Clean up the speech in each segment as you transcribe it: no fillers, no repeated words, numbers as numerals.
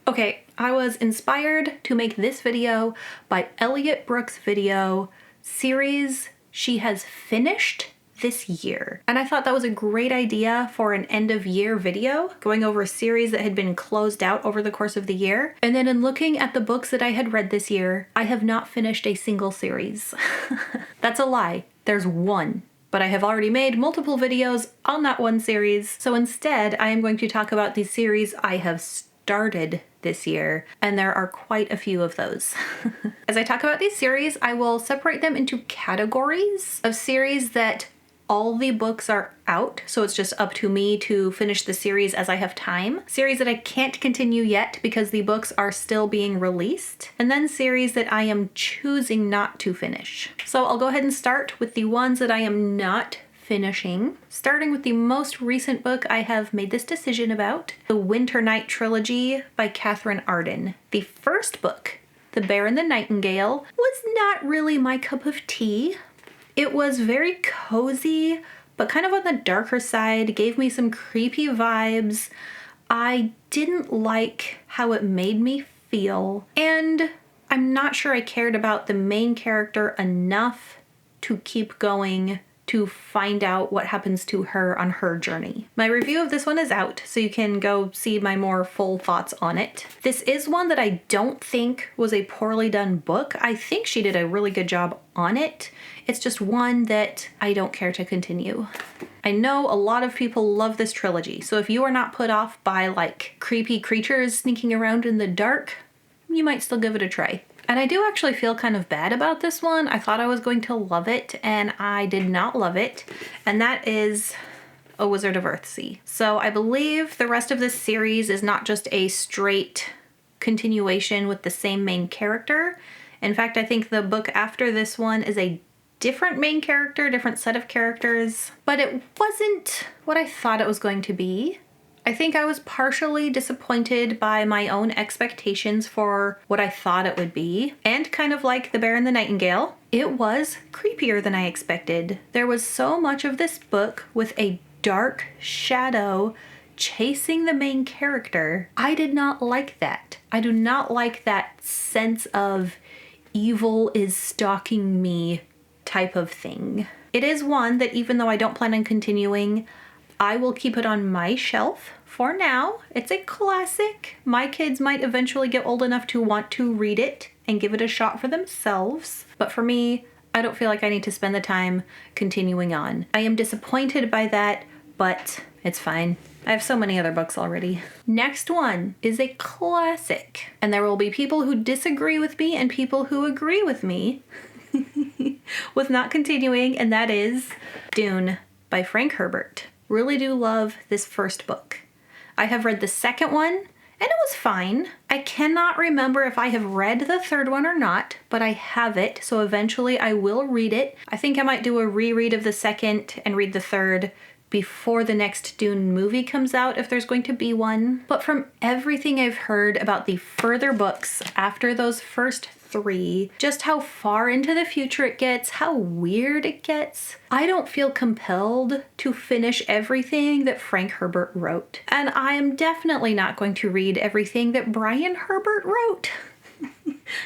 Okay, I was inspired to make this video by Elliot Brooks' video series she has finished this year. And I thought that was a great idea for an end of year video, going over a series that had been closed out over the course of the year. And then in looking at the books that I had read this year, I have not finished a single series. That's a lie. There's one. But I have already made multiple videos on that one series. So instead, I am going to talk about the series I have started this year, and there are quite a few of those. As I talk about these series, I will separate them into categories of series that all the books are out, so it's just up to me to finish the series as I have time. Series that I can't continue yet because the books are still being released. And then series that I am choosing not to finish. So I'll go ahead and start with the ones that I am not finishing. Starting with the most recent book I have made this decision about, the Winter Night Trilogy by Catherine Arden. The first book, The Bear and the Nightingale, was not really my cup of tea. It was very cozy, but kind of on the darker side, gave me some creepy vibes. I didn't like how it made me feel, and I'm not sure I cared about the main character enough to keep going to find out what happens to her on her journey. My review of this one is out, so you can go see my more full thoughts on it. This is one that I don't think was a poorly done book. I think she did a really good job on it. It's just one that I don't care to continue. I know a lot of people love this trilogy, so if you are not put off by like creepy creatures sneaking around in the dark, you might still give it a try. And I do actually feel kind of bad about this one. I thought I was going to love it, and I did not love it. And that is A Wizard of Earthsea. So I believe the rest of this series is not just a straight continuation with the same main character. In fact, I think the book after this one is a different main character, different set of characters. But it wasn't what I thought it was going to be. I think I was partially disappointed by my own expectations for what I thought it would be. And kind of like The Bear and the Nightingale, it was creepier than I expected. There was so much of this book with a dark shadow chasing the main character. I did not like that. I do not like that sense of evil is stalking me type of thing. It is one that even though I don't plan on continuing, I will keep it on my shelf for now. It's a classic. My kids might eventually get old enough to want to read it and give it a shot for themselves. But for me, I don't feel like I need to spend the time continuing on. I am disappointed by that, but it's fine. I have so many other books already. Next one is a classic, and there will be people who disagree with me and people who agree with me with not continuing, and that is Dune by Frank Herbert. Really do love this first book. I have read the second one, and it was fine. I cannot remember if I have read the third one or not, but I have it, so eventually I will read it. I think I might do a reread of the second and read the third before the next Dune movie comes out, if there's going to be one. But from everything I've heard about the further books after those first three, just how far into the future it gets, how weird it gets, I don't feel compelled to finish everything that Frank Herbert wrote. And I am definitely not going to read everything that Brian Herbert wrote.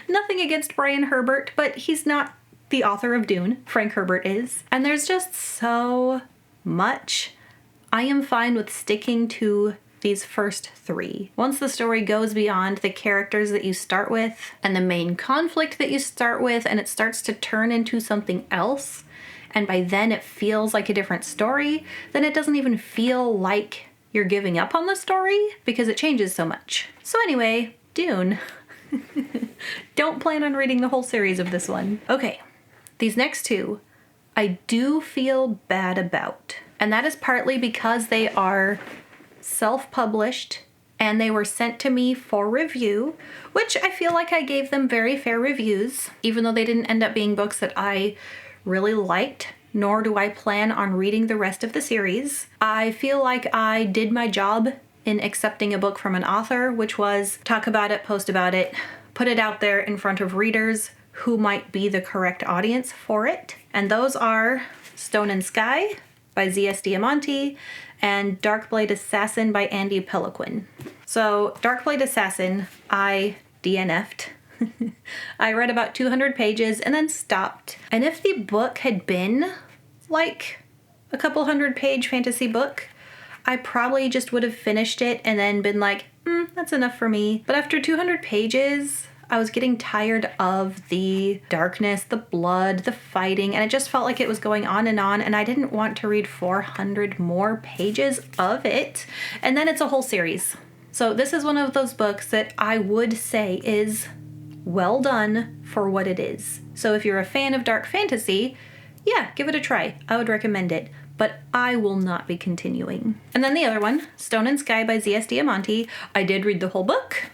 Nothing against Brian Herbert, but he's not the author of Dune. Frank Herbert is. And there's just so much. I am fine with sticking to these first three. Once the story goes beyond the characters that you start with and the main conflict that you start with, and it starts to turn into something else, and by then it feels like a different story, then it doesn't even feel like you're giving up on the story because it changes so much. So anyway, Dune. Don't plan on reading the whole series of this one. Okay, these next two I do feel bad about, and that is partly because they are self-published and they were sent to me for review, which I feel like I gave them very fair reviews, even though they didn't end up being books that I really liked, nor do I plan on reading the rest of the series. I feel like I did my job in accepting a book from an author, which was talk about it, post about it, put it out there in front of readers who might be the correct audience for it. And those are Stone and Sky by Z.S. Diamante, and Darkblade Assassin by Andy Peliquin. So Darkblade Assassin, I DNF'd. I read about 200 pages and then stopped. And if the book had been like a couple 100-page fantasy book, I probably just would have finished it and then been like, that's enough for me. But after 200 pages, I was getting tired of the darkness, the blood, the fighting, and it just felt like it was going on, and I didn't want to read 400 more pages of it. And then it's a whole series. So this is one of those books that I would say is well done for what it is. So if you're a fan of dark fantasy, yeah, give it a try. I would recommend it, but I will not be continuing. And then the other one, Stone and Sky by Z.S. Diamante. I did read the whole book.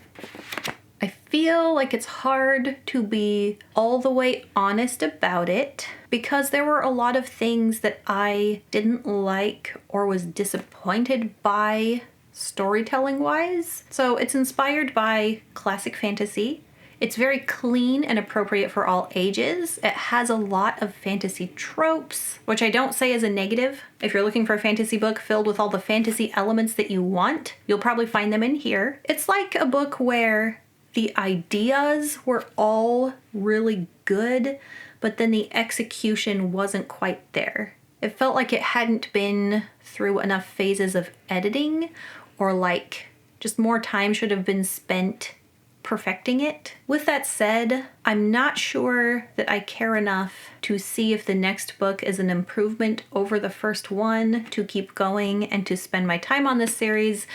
I feel like it's hard to be all the way honest about it because there were a lot of things that I didn't like or was disappointed by storytelling wise. So it's inspired by classic fantasy. It's very clean and appropriate for all ages. It has a lot of fantasy tropes, which I don't say is a negative. If you're looking for a fantasy book filled with all the fantasy elements that you want, you'll probably find them in here. It's like a book where the ideas were all really good, but then the execution wasn't quite there. It felt like it hadn't been through enough phases of editing, or like just more time should have been spent perfecting it. With that said, I'm not sure that I care enough to see if the next book is an improvement over the first one to keep going and to spend my time on this series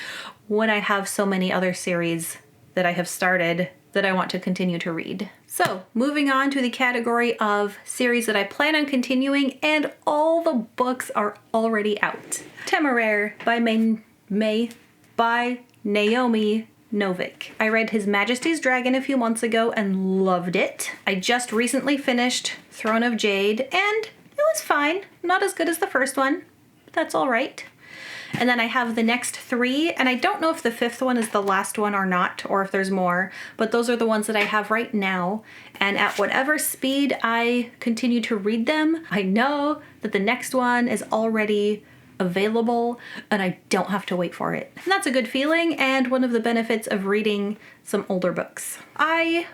when I have so many other series that I have started that I want to continue to read. So moving on to the category of series that I plan on continuing, and all the books are already out. Temeraire by Naomi Novik. I read His Majesty's Dragon a few months ago and loved it. I just recently finished Throne of Jade and it was fine. Not as good as the first one, but that's all right. And then I have the next 3, and I don't know if the 5th one is the last one or not, or if there's more, but those are the ones that I have right now. And at whatever speed I continue to read them, I know that the next one is already available and I don't have to wait for it. And that's a good feeling, and one of the benefits of reading some older books. I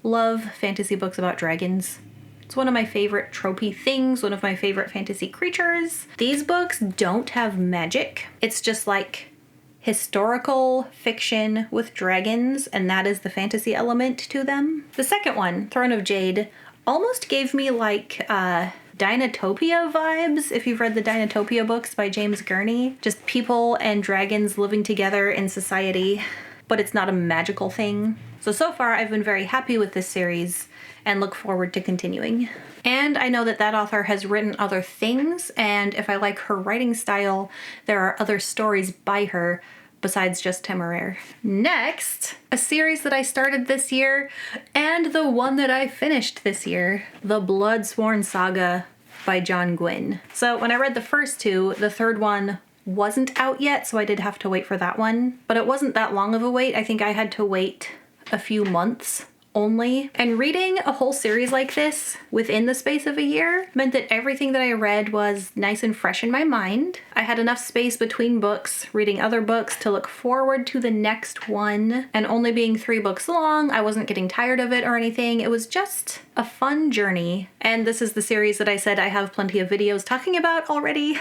love fantasy books about dragons. It's one of my favorite tropey things, one of my favorite fantasy creatures. These books don't have magic. It's just like historical fiction with dragons, and that is the fantasy element to them. The second one, Throne of Jade, almost gave me like Dinotopia vibes, if you've read the Dinotopia books by James Gurney. Just people and dragons living together in society, but it's not a magical thing. So far I've been very happy with this series and look forward to continuing. And I know that that author has written other things, and if I like her writing style, there are other stories by her besides just Temeraire. Next, a series that I started this year and the one that I finished this year, the Bloodsworn Saga by Gwynne. So when I read the first 2, the third one wasn't out yet, so I did have to wait for that one. But it wasn't that long of a wait. I think I had to wait a few months only. And reading a whole series like this within the space of a year meant that everything that I read was nice and fresh in my mind. I had enough space between books, reading other books, to look forward to the next one. And only being 3 books long, I wasn't getting tired of it or anything. It was just a fun journey. And this is the series that I said I have plenty of videos talking about already.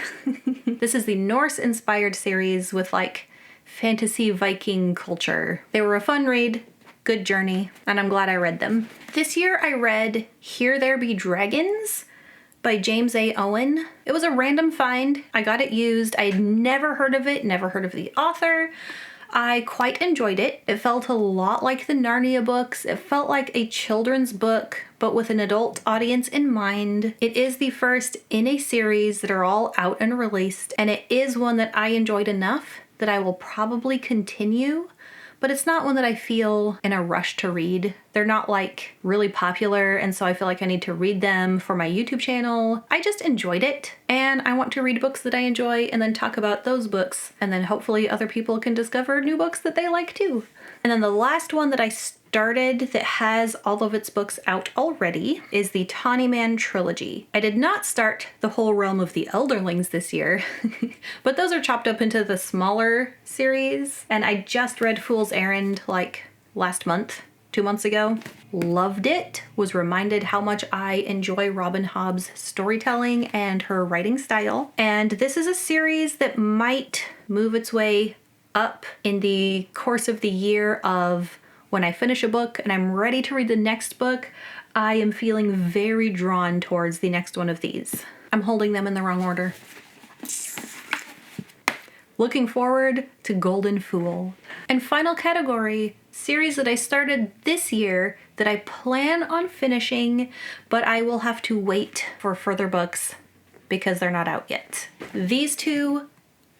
This is the Norse-inspired series with like fantasy Viking culture. They were a fun read. Good journey, and I'm glad I read them. This year I read Here There Be Dragons by James A. Owen. It was a random find. I got it used. I had never heard of it, never heard of the author. I quite enjoyed it. It felt a lot like the Narnia books. It felt like a children's book, but with an adult audience in mind. It is the first in a series that are all out and released, and it is one that I enjoyed enough that I will probably continue. But it's not one that I feel in a rush to read. They're not like really popular, and so I feel like I need to read them for my YouTube channel. I just enjoyed it, and I want to read books that I enjoy and then talk about those books, and then hopefully other people can discover new books that they like too. And then the last one that I started that has all of its books out already is the Tawny Trilogy. I did not start the whole realm of the Elderlings this year, but those are chopped up into the smaller series, and I just read Fool's Errand like last month, 2 months ago. Loved it, was reminded how much I enjoy Robin Hobb's storytelling and her writing style. And this is a series that might move its way up in the course of the year of when I finish a book and I'm ready to read the next book, I am feeling very drawn towards the next one of these. I'm holding them in the wrong order. Looking forward to Golden Fool. And final category, series that I started this year that I plan on finishing, but I will have to wait for further books because they're not out yet. These two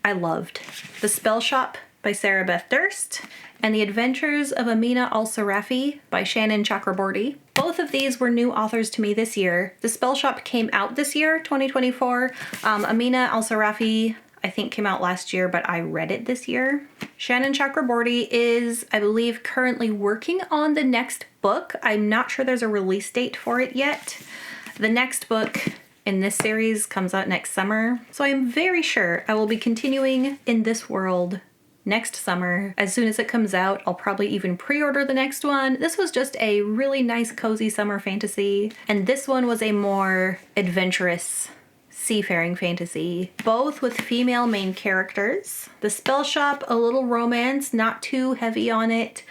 I loved. The Spellshop by Beth Durst and The Adventures of Amina Al-Sirafi by Shannon Chakraborty. Both of these were new authors to me this year. The Spellshop came out this year, 2024. Amina Al-Sirafi I think came out last year, but I read it this year. Shannon Chakraborty is, I believe, currently working on the next book. I'm not sure there's a release date for it yet. The next book in this series comes out next summer, so I'm very sure I will be continuing in this world next summer. As soon as it comes out, I'll probably even pre-order the next one. This was just a really nice, cozy summer fantasy, and this one was a more adventurous seafaring fantasy, both with female main characters. The Spellshop, a little romance, not too heavy on it.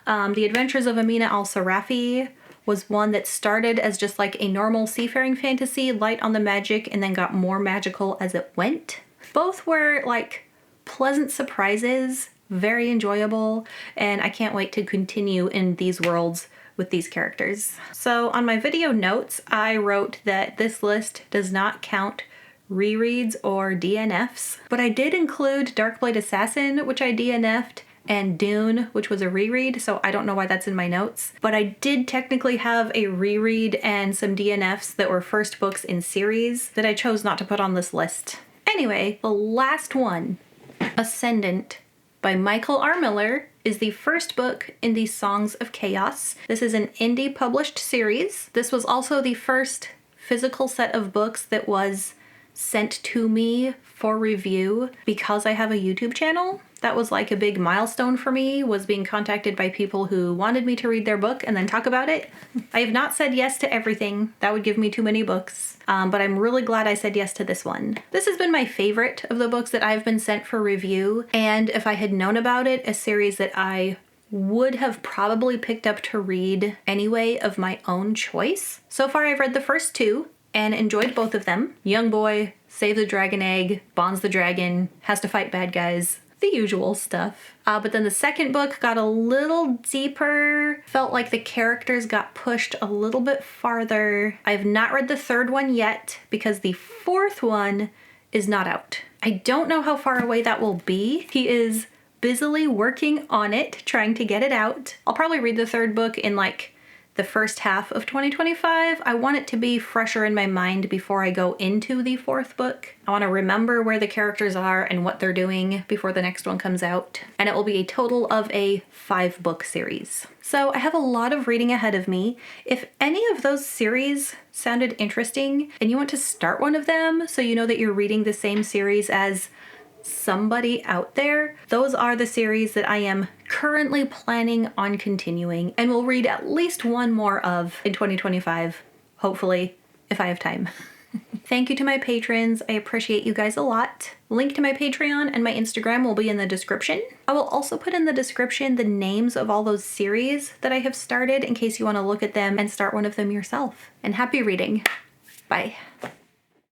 The Adventures of Amina Al-Sirafi was one that started as just like a normal seafaring fantasy, light on the magic, and then got more magical as it went. Both were like pleasant surprises, very enjoyable, and I can't wait to continue in these worlds with these characters. So on my video notes, I wrote that this list does not count rereads or DNFs, but I did include Darkblade Assassin, which I DNF'd, and Dune, which was a reread, so I don't know why that's in my notes. But I did technically have a reread and some DNFs that were first books in series that I chose not to put on this list. Anyway, the last one, Ascendant by Michael R. Miller, is the first book in the Songs of Chaos. This is an indie published series. This was also the first physical set of books that was sent to me for review because I have a YouTube channel. That was like a big milestone for me, was being contacted by people who wanted me to read their book and then talk about it. I have not said yes to everything. That would give me too many books. But I'm really glad I said yes to this one. This has been my favorite of the books that I've been sent for review. And if I had known about it, a series that I would have probably picked up to read anyway of my own choice. So far I've read the first two and enjoyed both of them. Young boy, saves the dragon egg, bonds the dragon, has to fight bad guys. The usual stuff. But then the second book got a little deeper, felt like the characters got pushed a little bit farther. I have not read the third one yet because the fourth one is not out. I don't know how far away that will be. He is busily working on it, trying to get it out. I'll probably read the third book in like the first half of 2025. I want it to be fresher in my mind before I go into the fourth book. I want to remember where the characters are and what they're doing before the next one comes out. And it will be a total of a 5-book series. So I have a lot of reading ahead of me. If any of those series sounded interesting and you want to start one of them so you know that you're reading the same series as somebody out there, those are the series that I am currently planning on continuing and will read at least one more of in 2025, hopefully, if I have time. Thank you to my patrons. I appreciate you guys a lot. Link to my Patreon and my Instagram will be in the description. I will also put in the description the names of all those series that I have started in case you want to look at them and start one of them yourself. And happy reading. Bye.